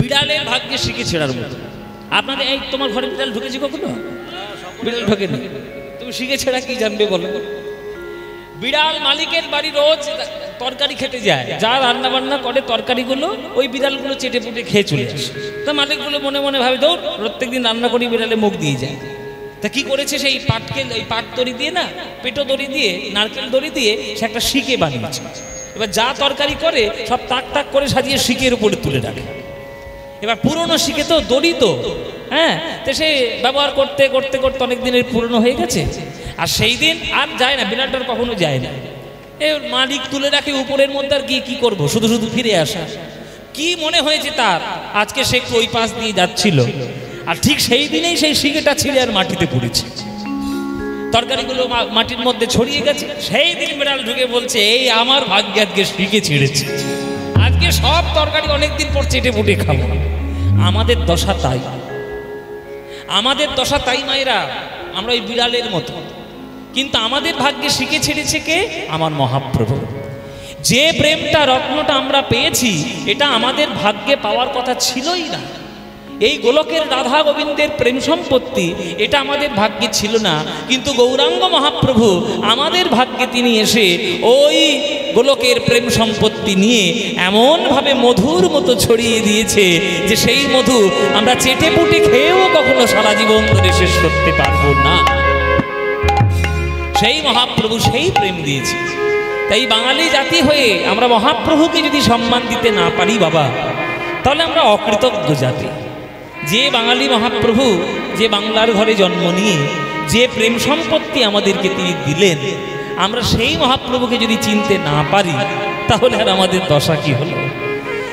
বিড়ালের ভাগ্যে শিখে ছেড়ার মতো। আপনাদের এই তোমার ঘরে বিড়াল ঢুকেছে কখনো? বিড়াল ঢোকেনি, তুমি শিখে ছেড়া কি জানবে বলো? বিড়াল মালিকের বাড়ি রোজ তরকারি খেতে যায়, যা রান্না বান্না করে তরকারিগুলো ওই বিড়ালগুলো চেটে পুটে খেয়ে চলে আসে। তা মালিকগুলো মনে মনে ভাবে দৌড় প্রত্যেকদিন রান্না করি বিড়ালে মুখ দিয়ে যায়। তা কি করেছে, সেই পাট দড়ি দিয়ে না, পেটো দড়ি দিয়ে, নারকেল দড়ি দিয়ে সে একটা শিকে বানিয়েছে। এবার যা তরকারি করে সব তাক তাক করে সাজিয়ে শিকের উপরে তুলে রাখে। এবার পুরনো শিকে তো দড়ি তো, হ্যাঁ, তো সে ব্যবহার করতে করতে করতে অনেক দিনের পুরনো হয়ে গেছে, আর সেই দিন আর যায় না, বিড়ালটার কখনো যায় না। এর মালিক তুলে রাখে উপরের মধ্যে, আর গিয়ে কি করবো, শুধু শুধু ফিরে আসা। কি মনে হয়েছে তার, আজকে সে ওই পাশ দিয়ে যাচ্ছিল, আর ঠিক সেই দিনেই সেই শিকেটা ছিঁড়ে আর মাটিতে পড়েছে, তরকারিগুলো মাটির মধ্যে ছড়িয়ে গেছে। সেই দিন বিড়াল ঢুকে বলছে, এই আমার ভাগ্যে আজকে শিকে ছিঁড়েছে, আজকে সব তরকারি অনেকদিন পর চেটে পুটে খাবো। আমাদের দশা তাই, আমাদের দশা তাই মায়েরা, আমরা ওই বিড়ালের মতো। কিন্তু আমাদের ভাগ্যে শিখে ছেড়েছে কে? আমার মহাপ্রভু। যে প্রেমটা, রত্নটা আমরা পেয়েছি, এটা আমাদের ভাগ্যে পাওয়ার কথা ছিলই না। এই গোলকের রাধা গোবিন্দের প্রেম সম্পত্তি, এটা আমাদের ভাগ্যে ছিল না, কিন্তু গৌরাঙ্গ মহাপ্রভু আমাদের ভাগ্যে তিনি এসে ওই গোলকের প্রেম সম্পত্তি নিয়ে এমনভাবে মধুর মতো ছড়িয়ে দিয়েছে যে সেই মধু আমরা চেটে পুটে খেয়েও কখনো সারা জীবন ধরে শেষ করতে পারবো না। সেই মহাপ্রভু সেই প্রেম দিয়েছে। তাই বাঙালি জাতি হয়ে আমরা মহাপ্রভুকে যদি সম্মান দিতে না পারি বাবা, তাহলে আমরা অকৃতজ্ঞ জাতি। যে বাঙালি মহাপ্রভু, যে বাংলার ঘরে জন্ম নিয়ে যে প্রেম সম্পত্তি আমাদেরকে তিনি দিলেন, আমরা সেই মহাপ্রভুকে যদি চিনতে না পারি, তাহলে আর আমাদের দশা কি হলো?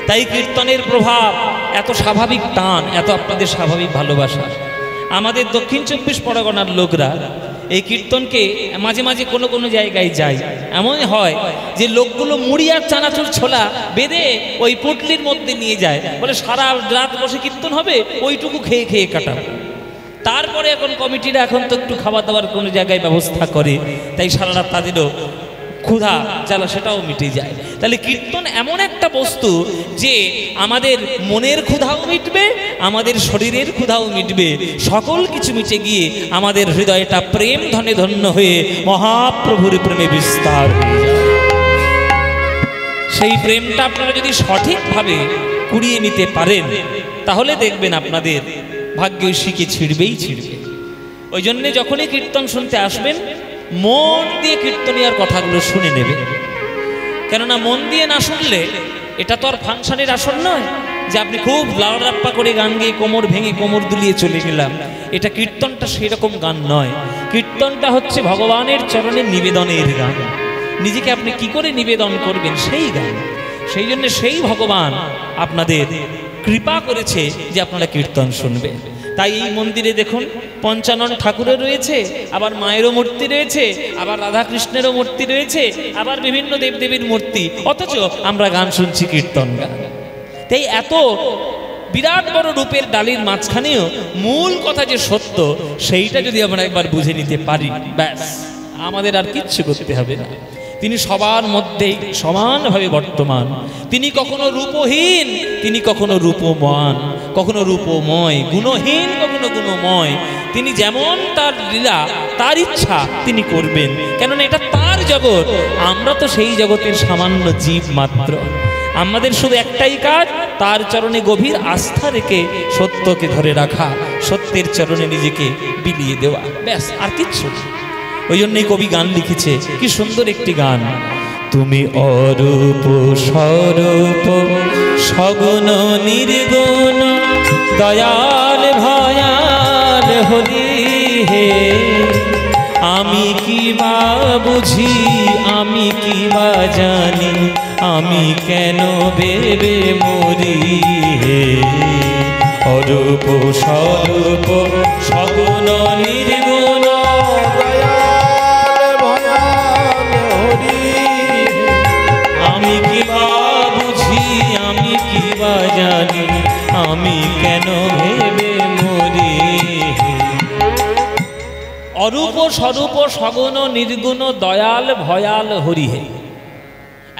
তাই কীর্তনের প্রভাব, এত স্বাভাবিক টান, এত আপনাদের স্বাভাবিক ভালোবাসা। আমাদের দক্ষিণ 24 পরগনার লোকরা এই কীর্তনকে মাঝে মাঝে কোনো কোনো জায়গায় যায়, এমন হয় যে লোকগুলো মুড়ি আর চানাচুর ছোলা বেঁধে ওই পুটলির মধ্যে নিয়ে যায়, বলে সারা রাত বসে কীর্তন হবে, ওইটুকু খেয়ে খেয়ে কাটাবো। তারপরে এখন কমিটিরা এখন তো একটু খাওয়া দাওয়ার কোনো জায়গায় ব্যবস্থা করে, তাই সারা রাত তাদেরও ক্ষুধা জ্বালা সেটাও মিটে যায়। তাহলে কীর্তন এমন একটা বস্তু যে আমাদের মনের ক্ষুধাও মিটবে, আমাদের শরীরের ক্ষুধাও মিটবে, সকল কিছু মিটে গিয়ে আমাদের হৃদয়টা প্রেম ধনে ধন্য হয়ে মহাপ্রভুর প্রেমে বিস্তার হয়ে যায়। সেই প্রেমটা আপনারা যদি সঠিকভাবে কুড়িয়ে নিতে পারেন, তাহলে দেখবেন আপনাদের ভাগ্যে শিখে ছিড়বেই ছিড়বে। ওই জন্যে যখনই কীর্তন শুনতে আসবেন, মন দিয়ে কীর্তনিয়ার কথাগুলো শুনে নেবে। কেননা মন দিয়ে না শুনলে, এটা তো আর ফাংশনের আসন নয় যে আপনি খুব লাউরাপ্পা করে গান গেয়ে কোমর ভেঙে কোমর দুলিয়ে চলে গেলাম। এটা কীর্তনটা সেই রকম গান নয়। কীর্তনটা হচ্ছে ভগবানের চরণে নিবেদনের গান। নিজেকে আপনি কি করে নিবেদন করবেন সেই গান। সেই জন্য সেই ভগবান আপনাদের কৃপা করেছে যে আপনারা কীর্তন শুনবেন। তাই এই মন্দিরে দেখুন পঞ্চানন ঠাকুরের রয়েছে, আবার মায়েরও মূর্তি রয়েছে, আবার রাধাকৃষ্ণেরও মূর্তি রয়েছে, আবার বিভিন্ন দেবদেবীর মূর্তি, অথচ আমরা গান শুনছি, কীর্তন গান। তাই এত বিরাট বড় রূপের ডালির মাঝখানেও মূল কথা যে সত্য, সেইটা যদি আমরা একবার বুঝে নিতে পারি, ব্যাস আমাদের আর কিচ্ছু করতে হবে না। তিনি সবার মধ্যেই সমানভাবে বর্তমান। তিনি কখনো রূপহীন, তিনি কখনো রূপমান, কখনো রূপময়, গুণহীন কখনো গুণময়। তিনি যেমন তার লীলা, তার ইচ্ছা তিনি করবেন, কেননা এটা তার জগৎ। আমরা তো সেই জগতের সামান্য জীব মাত্র। আমাদের শুধু একটাই কাজ, তার চরণে গভীর আস্থা রেখে সত্যকে ধরে রাখা, সত্যের চরণে নিজেকে বিলিয়ে দেওয়া, ব্যাস আর কিচ্ছু না। ওই জন্যই কবি গান লিখেছে, কি সুন্দর একটি গান। তুমি অরূপ স্বরূপ সগুণ নির্গুণ দয়াল ভয়াল হরি হে, আমি কি বা বুঝি, আমি কি বা জানি, আমি কেন ভেবে মরি হে। অরূপ স্বরূপ সগুণ নির্গুণ জানি, আমি কেন ভেবে মরি। অরূপ স্বরূপ সগুণ নির্গুণ দয়াল ভয়াল হরি হে।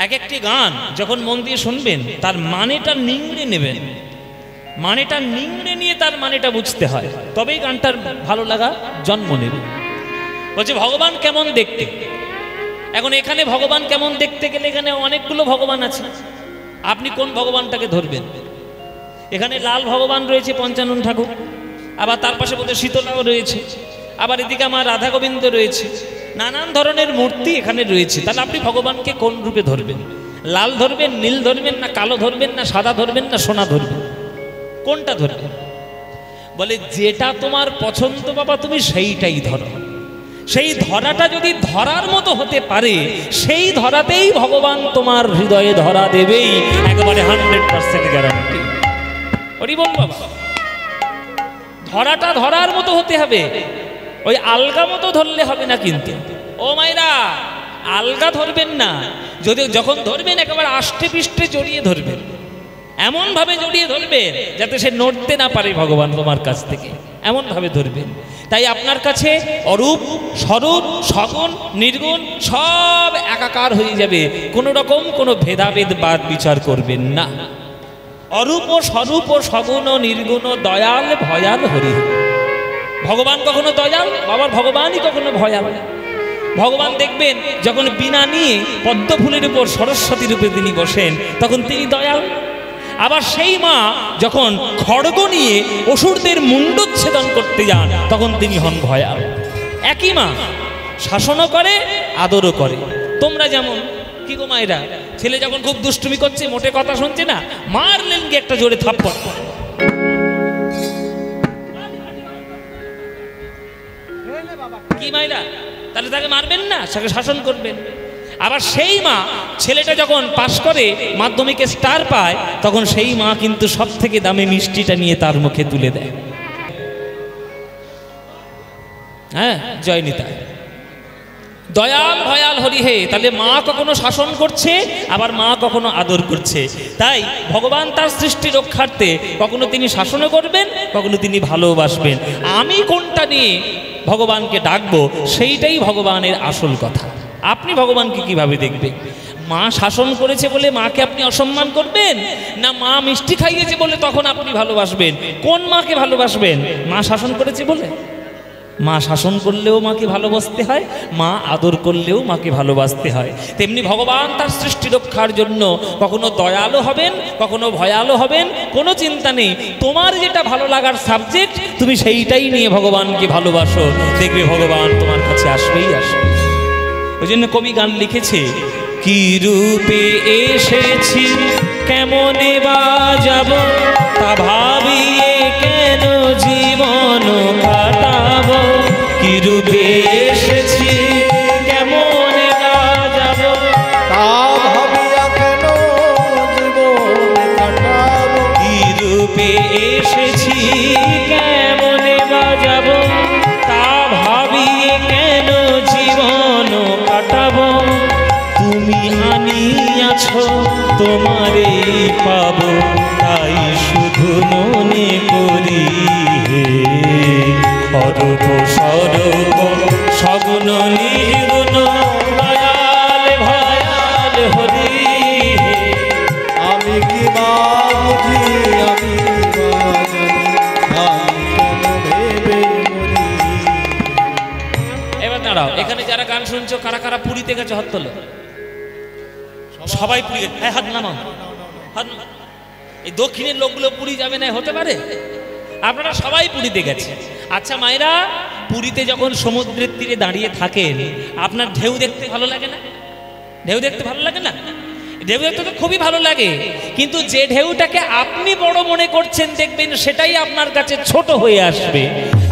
এক একটি গান যখন মন দিয়ে শুনবেন, তার মানেটা নিংড়ে নেবেন। মানেটা নিংড়ে নিয়ে তার মানেটা বুঝতে হয়, তবেই গানটার ভালো লাগা জন্ম নেবে। বলছে ভগবান কেমন দেখতে। এখন এখানে ভগবান কেমন দেখতে গেলে এখানে অনেকগুলো ভগবান আছে, আপনি কোন ভগবানটাকে ধরবেন? এখানে লাল ভগবান রয়েছে পঞ্চানন ঠাকুর, আবার তার পাশে বোধহয় শীতলাও রয়েছে, আবার এদিকে আমার রাধা গোবিন্দ রয়েছে, নানান ধরনের মূর্তি এখানে রয়েছে। তাহলে আপনি ভগবানকে কোন রূপে ধরবেন? লাল ধরবেন, নীল ধরবেন, না কালো ধরবেন, না সাদা ধরবেন, না সোনা ধরবেন? কোনটা ধরবেন? বলে যেটা তোমার পছন্দ বাবা তুমি সেইটাই ধরো। সেই ধরাটা যদি ধরার মতো হতে পারে, সেই ধরাতেই ভগবান তোমার হৃদয়ে ধরা দেবেই, একেবারে 100% গ্যারান্টি। ওরি বল বাবা, ধরাটা ধরার মতো হতে হবে, ওই আলগা মতো ধরলে হবে না। কিন্তু ও মায়েরা, আলগা ধরবেন না, যদি যখন ধরবেন একেবারে আষ্টে পৃষ্ঠে জড়িয়ে ধরবেন, এমন ভাবে জড়িয়ে ধরবেন যাতে সে নড়তে না পারে ভগবান তোমার কাছ থেকে, এমন ভাবে ধরবেন। তাই আপনার কাছে অরূপ, স্বরূপ, সগুণ, নির্গুণ সব একাকার হয়ে যাবে, কোনো রকম কোনো ভেদাভেদ বাদ বিচার করবেন না। অরূপ ও স্বরূপ ও সগুণ ও নির্গুণ ও দয়াল ভয়াল হরি। ভগবান কখনো দয়াল, বাবার ভগবানই কখনো ভয়াল। ভগবান দেখবেন যখন বীণা নিয়ে পদ্ম ফুলের উপর সরস্বতী রূপে তিনি বসেন, তখন তিনি দয়াল। আবার সেই মা যখন খড়গ নিয়ে অসুরদের মুণ্ডচ্ছেদন করতে যান, তখন তিনি হন ভয়াল। একই মা শাসনও করে, আদরও করে। তোমরা যেমন কি গো মায়েরা, ছেলে যখন খুব দুষ্টুমি করছে, মোটে কথা শুনছে না, মারলেন কি একটা জোরে থাপ্পড়। কি মায়েরা, তাহলে তাকে মারবেন না, তাকে শাসন করবেন। আবার সেই মা ছেলেটা যখন পাশ করে মাধ্যমিকে স্টার পায়, তখন সেই মা কিন্তু সব থেকে দামি মিষ্টিটা নিয়ে তার মুখে তুলে দেয়। হ্যাঁ, জয় নিতাই। দয়াল ভয়াল হরি হে। তাহলে মা কখনো শাসন করছে, আবার মা কখনো আদর করছে। তাই ভগবান তার সৃষ্টি রক্ষার্থে কখনো তিনি শাসনও করবেন, কখনো তিনি ভালোবাসবেন। আমি কোনটা নিয়ে ভগবানকে ডাকবো, সেইটাই ভগবানের আসল কথা। আপনি ভগবানকে কিভাবে দেখবেন? মা শাসন করেছে বলে মাকে আপনি অসম্মান করবেন, না মা মিষ্টি খাইয়েছে বলে তখন আপনি ভালোবাসবেন? কোন মাকে ভালোবাসবেন? মা শাসন করেছে বলে? মা শাসন করলেও মাকে ভালোবাসতে হয়, মা আদর করলেও মাকে ভালোবাসতে হয়। তেমনি ভগবান তার সৃষ্টি রক্ষার জন্য কখনো দয়ালু হবেন, কখনো ভয়ালু হবেন, কোনো চিন্তা নেই। তোমার যেটা ভালো লাগার সাবজেক্ট, তুমি সেইটাই নিয়ে ভগবানকে ভালোবাসো, দেখবে ভগবান তোমার কাছে আসবেই আসবে। ওই জন্য কবি গান লিখেছে, কি রূপে এসেছি কেমনে বা যাব, তা ভাবিয়ে কেন জীবন কাটাবো। কি রূপে এসেছি কেমনে বা যাব, তা ভাবিয়া কেন জীবন কাটাবো। কি রূপে এসেছি কেমনে বা যাব, তা ভাবিয়ে কেন জীবন কাটাবো। তুমি আনিয়াছ তোমারে পাবো, তাই শুধু মনে করি হে। অরূপ স্বরূপ সগুণ নির্গুণ দয়াল ভয়াল হরি হে। আমি কি বা বুঝি, আমি কি বা জানি, আমি কেন ভেবে মরি। এবার দাঁড়াও, এখানে যারা গান শুনছো, কারা কারা পুরীতে গেছে হাত তোলো। সবাই পুরী, হ্যাঁ হাত নামাও, হাত। এই দক্ষিণের লোকগুলো পুরী যাবে না, হতে পারে? আপনারা সবাই পুরীতে গেছে। আচ্ছা মায়েরা, পুরীতে যখন সমুদ্রের তীরে দাঁড়িয়ে থাকেন, আপনার ঢেউ দেখতে ভালো লাগে না? ঢেউ দেখতে ভালো লাগে না? ঢেউ দেখতে তো খুবই ভালো লাগে, কিন্তু যে ঢেউটাকে আপনি বড় মনে করছেন, দেখবেন সেটাই আপনার কাছে ছোট হয়ে আসবে।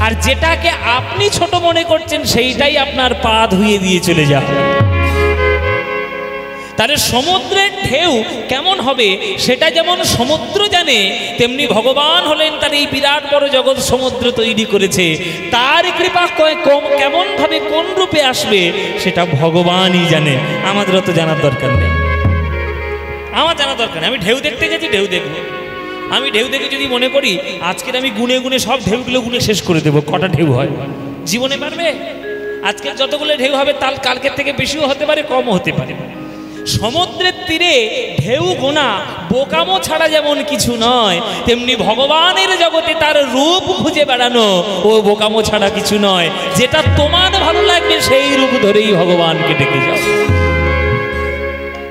আর যেটাকে আপনি ছোট মনে করছেন, সেইটাই আপনার পা ধুয়ে দিয়ে চলে যাবে। তাহলে সমুদ্রের ঢেউ কেমন হবে সেটা যেমন সমুদ্র জানে, তেমনি ভগবান হলেন তার এই বিরাট বড় জগৎ সমুদ্র তৈরি করেছে। তার কৃপা কেমন ভাবে কোন রূপে আসবে সেটা ভগবানই জানে, আমাদেরও তো জানার দরকার নেই। আমার জানা দরকার নেই। আমি ঢেউ দেখতে গেছি, ঢেউ দেখবো। আমি ঢেউ দেখে যদি মনে করি আজকের আমি গুনে গুনে সব ঢেউগুলো গুনে শেষ করে দেবো, কটা ঢেউ হয় জীবনে পারবে? আজকে যতগুলো ঢেউ হবে তার কালকের থেকে বেশিও হতে পারে, কমও হতে পারে। সমুদ্রের তীরে ঢেউ গোনা বোকামো ছাড়া যেমন কিছু নয়, তেমনি ভগবানের জগতে তার রূপ খুঁজে বেড়ানো ও বোকামো ছাড়া কিছু নয়। যেটা তোমার ভালো লাগবে সেই রূপ ধরেই ভগবানকে ডেকে যাও।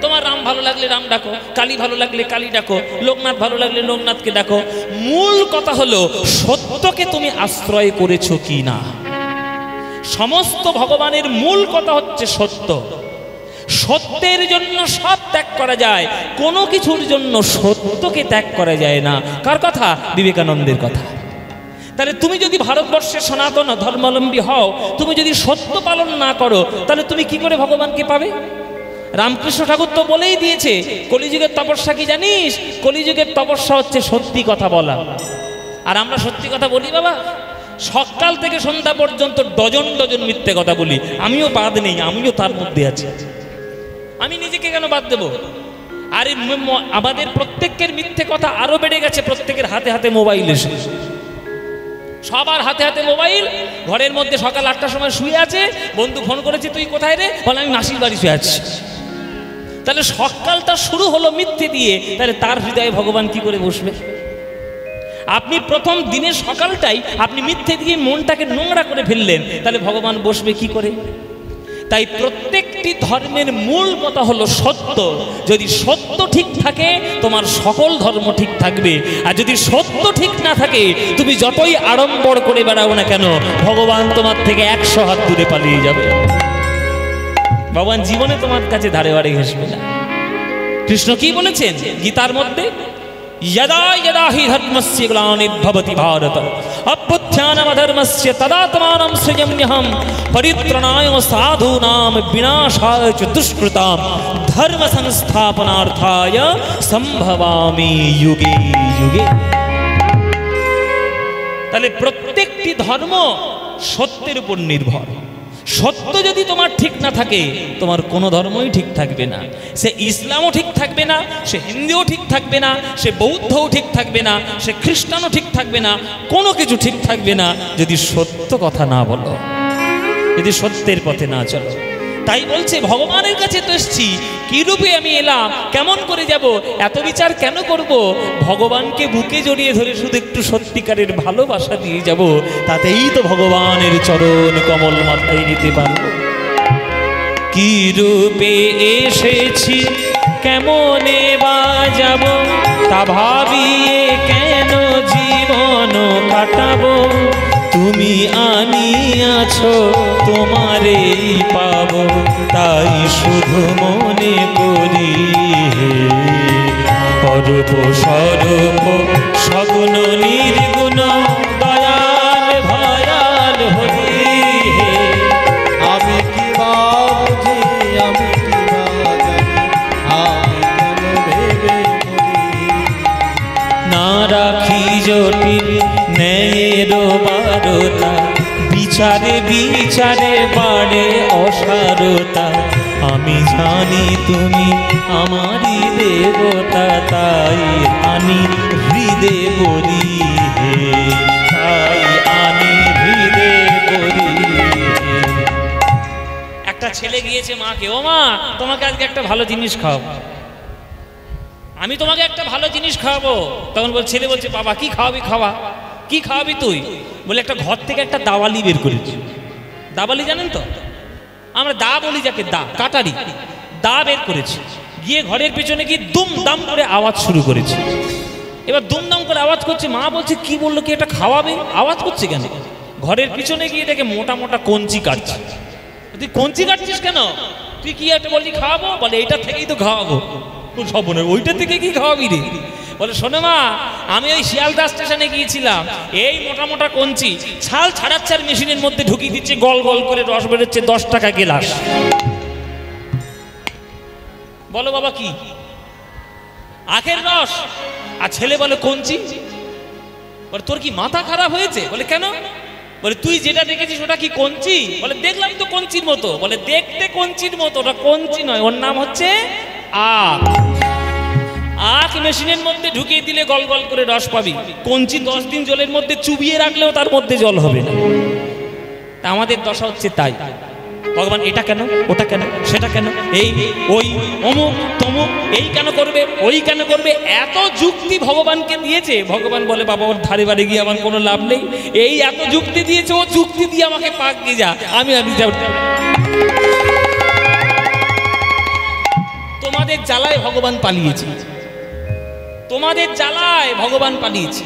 তোমার রাম ভালো লাগলে রাম ডাকো, কালী ভালো লাগলে কালী ডাকো, লোকনাথ ভালো লাগলে লোকনাথকে ডাকো। মূল কথা হলো সত্যকে তুমি আশ্রয় করেছো কি না। সমস্ত ভগবানের মূল কথা হচ্ছে সত্য। সত্যের জন্য সব ত্যাগ করা যায়, কোনো কিছুর জন্য সত্যকে ত্যাগ করা যায় না। কার কথা? বিবেকানন্দের কথা। তাহলে তুমি যদি ভারতবর্ষের সনাতন ধর্মাবলম্বী হও, তুমি যদি সত্য পালন না করো, তাহলে তুমি কি করে ভগবানকে পাবে? রামকৃষ্ণ ঠাকুর তো বলেই দিয়েছে, কলিযুগের তপস্যা কি জানিস? কলিযুগের তপস্যা হচ্ছে সত্যি কথা বলা। আর আমরা সত্যি কথা বলি বাবা, সকাল থেকে সন্ধ্যা পর্যন্ত ডজন ডজন মিথ্যে কথা বলি। আমিও বাদ নেই, আমিও তার মধ্যে আছি। আমি নিজেকে কেন বাদ দেব? আর আমাদের প্রত্যেকের মিথ্যে কথা আরো বেড়ে গেছে। প্রত্যেকের হাতে হাতে মোবাইল এসে, সবার হাতে হাতে মোবাইল। ঘরের মধ্যে সকাল 8টার সময় শুয়ে আছে, বন্ধু ফোন করেছে, তুই কোথায় রে? বলে আমি মাসির বাড়ি শুয়ে আছি। তাহলে সকালটা শুরু হলো মিথ্যে দিয়ে, তাহলে তার হৃদয়ে ভগবান কি করে বসবে? আপনি প্রথম দিনের সকালটাই আপনি মিথ্যে দিয়ে মনটাকে নোংরা করে ফেললেন, তাহলে ভগবান বসবে কি করে? তাই প্রত্যেকটি ধর্মের মূল কথা হলো সত্য। যদি সত্য ঠিক থাকে তোমার সকল ধর্ম ঠিক থাকবে, আর যদি সত্য ঠিক না থাকে তুমি যতই আড়ম্বর করে বেড়াও না কেন, ভগবান তোমার থেকে 100 হাত দূরে পালিয়ে যাবে। ভগবান জীবনে তোমার কাছে ধারে বাড়ে ঘেসবে না। কৃষ্ণ কি বলেছেন গীতার মধ্যে? यदा यदा हि धर्मस्य ग्लानिर्भवति भारत अभ्युत्थानमधर्मस्य तदात्मानं सृजाम्यहं परित्राणाय साधूनां विनाशाय च दुष्कृतां धर्म संस्थापनार्थाय संभवामि युगे युगे। তাহলে প্রত্যেকটি ধর্ম সত্যের উপর নির্ভর। সত্য যদি তোমার ঠিক না থাকে, তোমার কোনো ধর্মই ঠিক থাকবে না। সে ইসলামও ঠিক থাকবে না, সে হিন্দুও ঠিক থাকবে না, সে বৌদ্ধও ঠিক থাকবে না, সে খ্রিস্টানও ঠিক থাকবে না, কোনো কিছু ঠিক থাকবে না যদি সত্য কথা না বলো, যদি সত্যের পথে না চলো। তাই বলছে ভগবানের কাছে তো এসছি, কি রূপে আমি এলাম, কেমন করে যাব, এত বিচার কেন করব? ভগবানকে বুকে জড়িয়ে ধরে শুধু একটু সত্যিকারের ভালোবাসা দিয়ে যাব, তাতেই তো ভগবানের চরণ কমল মাথায় নিতে পারবো। কি রূপে এসেছি, কেমনে বা যাব, তা ভাবিয়ে কেন জীবন কাটাবো? তুমি আনিয়াছো তোমারেই পাবো, তাই শুধু মনে করি অরূপ স্বরূপ সগুণ নির্গুণ দয়াল ভয়াল হরি। আমি কি বা বুঝি, আমি কি বা জানি, আমি কেন ভেবে মরি। না রাখি জটিল ন্যায়ের বারতা, বিচারে বিচারে বাড়ে অসারতা। আমি জানি তুমি আমারই দেবতা, তাই আনি হৃদে বলি হে, তাই আনি হৃদে বলি। একটা ছেলে গিয়েছে মাকে, ও মা তোমাকে আজকে একটা ভালো জিনিস খাওয়াবো, আমি তোমাকে একটা ভালো জিনিস খাওয়াবো। তখন ছেলে বলছে, বাবা কি খাওয়াবি? খাওয়া কি খাওয়াবি তুই? বলে একটা ঘর থেকে একটা দাওয়ালি বের করেছি। দাওয়ালি জানেন তো? আমরা দা বলি যাকে, দা কাটারি, দা বের করেছি। গিয়ে ঘরের পেছনে গিয়ে দুমদাম করে আওয়াজ শুরু করেছে। এবার দুমদাম করে আওয়াজ করছে, মা বলছে কি বললো কি এটা খাওয়াবে? আওয়াজ করছে কেন? ঘরের পিছনে গিয়ে দেখে মোটা মোটা কঞ্চি কাটছে। তুই কঞ্চি কাটছিস কেন? তুই কি একটা বললি খাওয়াবো? বলে এইটা থেকেই তো খাওয়াবো। সব ওইটা থেকে কি খাওয়াবি রে? বলে শোনো মা, আমি ওই শিয়ালদা স্টেশনে গিয়েছিলাম, এই মোটা মোটা কঞ্চি ছাল ছাড়াচ্ছার মেশিনের মধ্যে ঢুকিয়ে দিচ্ছে, গল গল করে রস বেরোচ্ছে, 10 টাকা গেলাস। বলো বাবা কি? আখের রস। আর ছেলে বলে কঞ্চি। বলে তোর কি মাথা খারাপ হয়েছে? বলে কেন? বলে তুই যেটা দেখেছিস ওটা কি কঞ্চি? বলে দেখলাম তো কঞ্চির মতো। বলে দেখতে কঞ্চির মতো, ওটা কঞ্চি নয়, ওর নাম হচ্ছে আখ। আখ মেশিনের মধ্যে ঢুকিয়ে দিলে গল গল করে রস পাবি। কঞ্চি 10 দিন জলের মধ্যে চুবিয়ে রাখলেও তার মধ্যে জল হবে না। তা আমাদের দশা হচ্ছে তাই। ভগবান এটা কেন, ওটা কেন, সেটা কেন, এই ওই অমুক তমুক, এই কেন করবে, ওই কেন করবে, এত যুক্তি ভগবানকে দিয়েছে। ভগবান বলে বাবা ওর ধারে বাড়ি গিয়ে আমার কোনো লাভ নেই, এই এত যুক্তি দিয়েছে, ও যুক্তি দিয়ে আমাকে পাক দিয়ে যা, আমি তোমাদের জ্বালায় ভগবান পালিয়েছি, তোমাদের জ্বালায় ভগবান পালিয়েছি।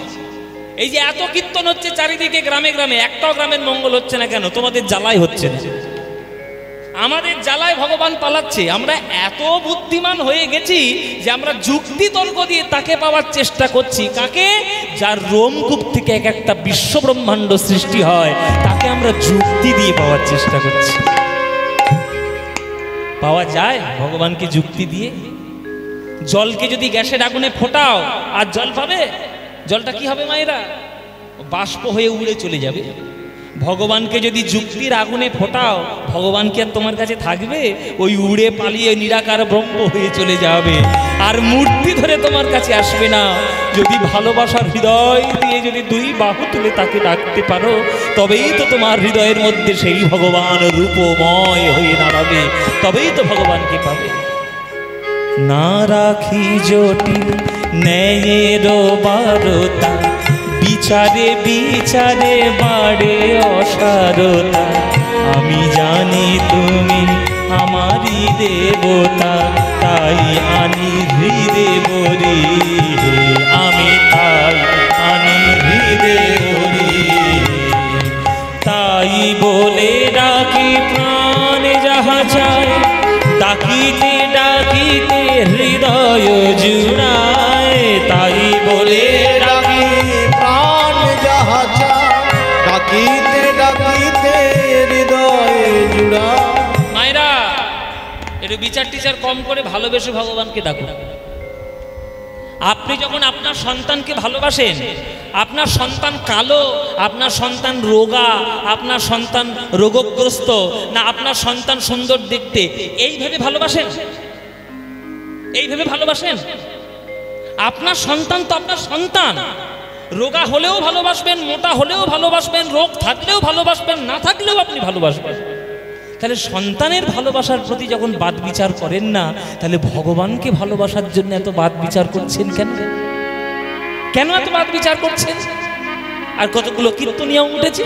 এই যে এত কীর্তন হচ্ছে চারিদিকে গ্রামে গ্রামে, একটাও গ্রামের মঙ্গল হচ্ছে না কেন? তোমাদের জ্বালায় হচ্ছে না, আমাদের জ্বালায় ভগবান পালাচ্ছে। আমরা এত বুদ্ধিমান হয়ে গেছি যে আমরা যুক্তি তর্ক দিয়ে তাকে পাওয়ার চেষ্টা করছি। কাকে? যার রোমকূপ থেকে এক একটা বিশ্ব ব্রহ্মাণ্ড সৃষ্টি হয়, তাকে আমরা যুক্তি দিয়ে পাওয়ার চেষ্টা করছি। পাওয়া যায় ভগবানকে যুক্তি দিয়ে? জলকে যদি গ্যাসের আগুনে ফোটাও আর জল পাবে? জলটা কি হবে মায়েরা? বাষ্প হয়ে উড়ে চলে যাবে। ভগবানকে যদি যুক্তির আগুনে ফোটাও, ভগবান কি আর তোমার কাছে থাকবে? ওই উড়ে পালিয়ে নিরাকার ব্রহ্ম হয়ে চলে যাবে, আর মূর্তি ধরে তোমার কাছে আসবে না। যদি ভালোবাসার হৃদয় দিয়ে যদি দুই বাহু তুলে তাকে ডাকতে পারো, তবেই তো তোমার হৃদয়ের মধ্যে সেই ভগবান রূপময় হয়ে দাঁড়াবে, তবেই তো ভগবানকে পাবে। না রাখি জটিল ন্যায়ের বারতা, বিচারে বিচারে বাড়ে অসারতা। আমি জানি তুমি আমারই দেবতা, তাই আনি হৃদে বলি, আমি তাই আনি হৃদে বলি। তাই বলে ডাকি প্রাণ যাহা চায়, ডাকিতে ডাকিতে হৃদয় জুড়ায়। তাই বলে ডাকি প্রাণ যাহা চায়, ডাকিতে ডাকিতে হৃদয় জুড়া। মায়েরা একটু বিচার টিচার কম করে ভালোবেসে ভগবানকে ডাকুন। আপনি যখন আপনার সন্তানকে ভালোবাসেন, আপনার সন্তান কালো, আপনার সন্তান রোগা, আপনার সন্তান রোগগ্রস্ত, না আপনার সন্তান সুন্দর দেখতে, এইভাবে ভালোবাসেন? এইভাবে ভালোবাসেন? আপনার সন্তান তো আপনার সন্তান। রোগা হলেও ভালোবাসবেন, মোটা হলেও ভালোবাসবেন, রোগ থাকলেও ভালোবাসবেন, না থাকলেও আপনি ভালোবাসবেন। তাহলে সন্তানের ভালোবাসার প্রতি যখন বাদ বিচার করেন না, তাহলে ভগবানকে ভালোবাসার জন্য এত বাদ বিচার করছেন কেন? কেন এত বাদ বিচার করছেন? আর কতগুলো কীর্তনীয় উঠেছে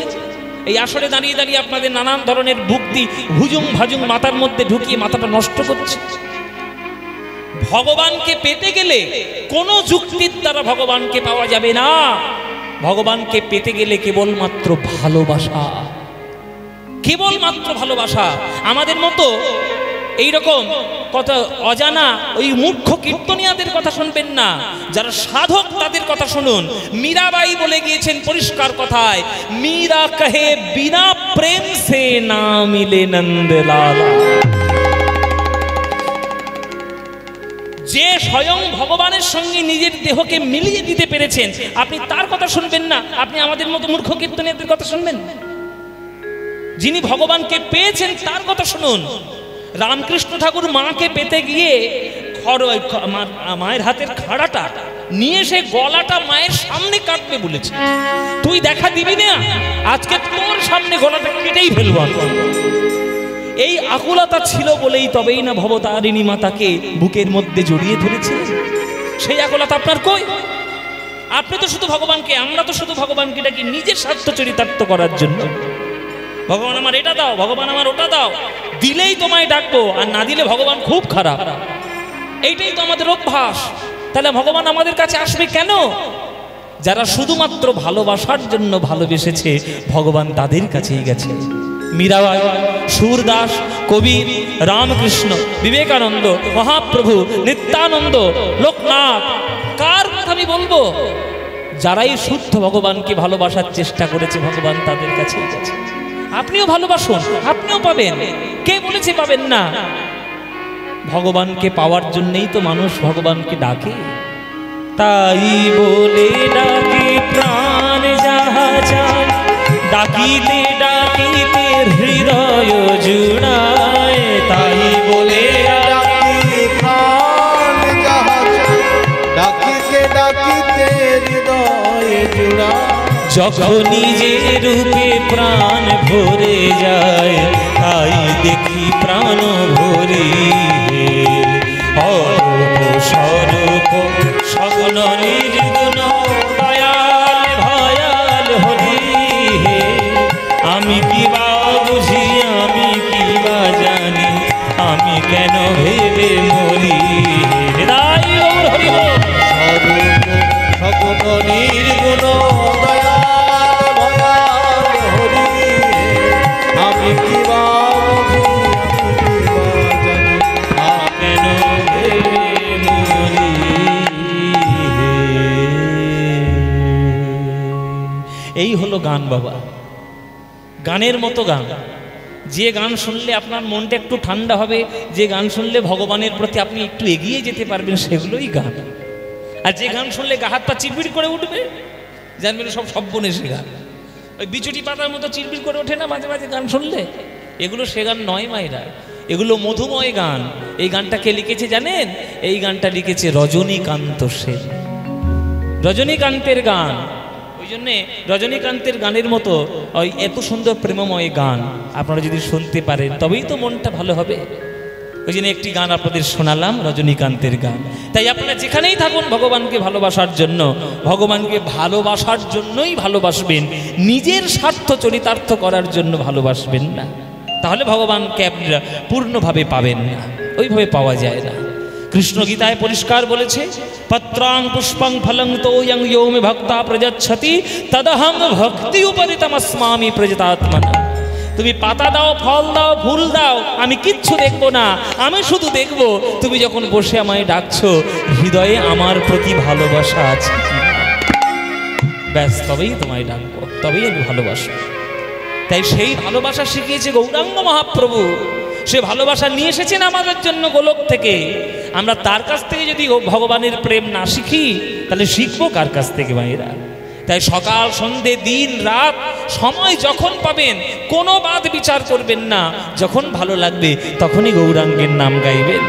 এই আসরে দাঁড়িয়ে দাঁড়িয়ে আপনাদের নানান ধরনের ভক্তি হুজুং ভাজুং মাথার মধ্যে ঢুকিয়ে মাথাটা নষ্ট করছে। ভগবানকে পেতে গেলে কোনো যুক্তির দ্বারা ভগবানকে পাওয়া যাবে না। ভগবানকে পেতে গেলে কেবলমাত্র ভালোবাসা, কেবলমাত্র ভালোবাসা। আমাদের মতো এইরকম কত অজানা ওই মূর্খ কীর্তনিয়াদের কথা শুনবেন না, যারা সাধক তাদের কথা শুনুন। মীরাবাই বলে গিয়েছেন পরিষ্কার কথায়, মীরা কহে বিনা প্রেম সে না মিলে নন্দলালা। যে স্বয়ং ভগবানের সঙ্গে নিজের দেহকে মিলিয়ে দিতে পেরেছেন, আপনি তার কথা শুনবেন না, আপনি আমাদের মতো মূর্খ কীর্তনিয়াদের কথা শুনবেন। যিনি ভগবানকে পেয়েছেন তার কথা শুনুন। রামকৃষ্ণ ঠাকুর মাকে পেতে গিয়ে মায়ের হাতের খাড়াটা নিয়ে সে গলাটা মায়ের সামনে কাটবে বলেছে। তুই দেখা দিবি না, আজকে তোর সামনে গলাটা কেটেই ফেলব। এই আকুলতা ছিল বলেই তবেই না ভবতারিণী মাতাকে বুকের মধ্যে জড়িয়ে ধরেছে। সেই আকুলতা আপনার কই? আপনি তো শুধু ভগবানকে, আমরা তো শুধু ভগবানকে ডাকি নিজের স্বার্থ চরিতার্থ করার জন্য। ভগবান আমার এটা দাও, ভগবান আমার ওটা দাও, দিলেই তোমায় ডাকবো, আর না দিলে ভগবান খুব খারাপ। এইটাই তো আমাদের অভ্যাস। তাহলে ভগবান আমাদের কাছে আসবে কেন? যারা শুধুমাত্র ভালোবাসার জন্য ভালোবেসেছে, ভগবান তাদের কাছেই গেছে। মীরাবাই, সুরদাস, কবির, রামকৃষ্ণ, বিবেকানন্দ, মহাপ্রভু, নিত্যানন্দ, লোকনাথ, কার কথা আমি বলবো? যারাই শুদ্ধ ভগবানকে ভালোবাসার চেষ্টা করেছে, ভগবান তাদের কাছেই গেছে। আপনিও ভালোবাসুন, আপনিও পাবেন। কে বলেছে পাবেন না? ভগবানকে পাওয়ার জন্যই তো মানুষ ভগবানকে ডাকে। তাই বলে ডাকে প্রাণ যাহা চায়, ডাকিতে ডাকিতে হৃদয় জুড়ায়। তাই বলে ডাকি প্রাণ যাহা চায়, ডাকিতে ডাকিতে হৃদয় জুড়া। যখনই যে রূপে প্রাণ ভরে যায় তাই দেখি প্রাণ ভরে অরূপ স্বরূপ সগুণ নির্গুণ দয়াল ভয়াল হরি হে আমি কি বা বুঝি আমি কি বা জানি আমি কেন ভেবে মরি হে তাই গৌর হরি বল। স্বরূপ সগুণ নির্গুণ দয়াল ভয়াল হরি আমি কি বা বুঝি আমি কি বা জানি কেন ভেবে মরি হে। এই হলো গান বাবা, গানের মতো গান। যে গান শুনলে আপনার মনটা একটু ঠান্ডা হবে, যে গান শুনলে ভগবানের প্রতি আপনি একটু এগিয়ে যেতে পারবেন, সেগুলোই গান। আর যে গান শুনলে গা হাত পা চিরবির করে উঠবে, জানবেন সব সব্যনেশে গান। ওই বিচুটি পাতার মতো চিরবির করে ওঠে না মাঝে মাঝে গান শুনলে, এগুলো সে গান নয় মায়েরা, এগুলো মধুময় গান। এই গানটা কে লিখেছে জানেন? এই গানটা লিখেছে রজনীকান্ত সেন। রজনীকান্তের গান, ওই জন্যে রজনীকান্তের গানের মতো ওই এত সুন্দর প্রেমময় গান আপনারা যদি শুনতে পারেন তবেই তো মনটা ভালো হবে। ওই জন্য একটি গান আপনাদের শোনালাম, রজনীকান্তের গান। তাই আপনারা যেখানেই থাকুন ভগবানকে ভালোবাসার জন্য, ভগবানকে ভালোবাসার জন্যই ভালোবাসবেন, নিজের স্বার্থ চরিতার্থ করার জন্য ভালোবাসবেন না, তাহলে ভগবানকে আপনারা পূর্ণভাবে পাবেন না, ওইভাবে পাওয়া যায় না। কৃষ্ণ গীতায় পরিষ্কার বলেছে, পত্রাং পুষ্পং ফলং তোয়ং ইয়ো মে ভক্তা প্রযচ্ছতি তদহং ভক্তি উপরিতমস্মামি প্রযতাত্মনা। তুমি পাতা দাও, ফল দাও, ফুল দাও, আমি কিচ্ছু দেখবো না, আমি শুধু দেখবো তুমি যখন বসে আমায় ডাকছো হৃদয়ে আমার প্রতি ভালোবাসা আছে কিনা। ব্যাস, তবেই তোমায় ডাকবো, তবেই আমি ভালোবাসবো। তাই সেই ভালোবাসা শিখিয়েছে গৌরাঙ্গ মহাপ্রভু, সে ভালোবাসা নিয়ে এসেছেন আমাদের জন্য গোলক থেকে। আমরা তার কাছ থেকে যদি ভগবানের প্রেম না শিখি তাহলে শিখবো কার কাছ থেকে ভাইরা? তাই সকাল সন্ধে দিন রাত সময় যখন পাবেন কোনো বাদ বিচার করবেন না, যখন ভালো লাগবে তখনই গৌরাঙ্গের নাম গাইবেন।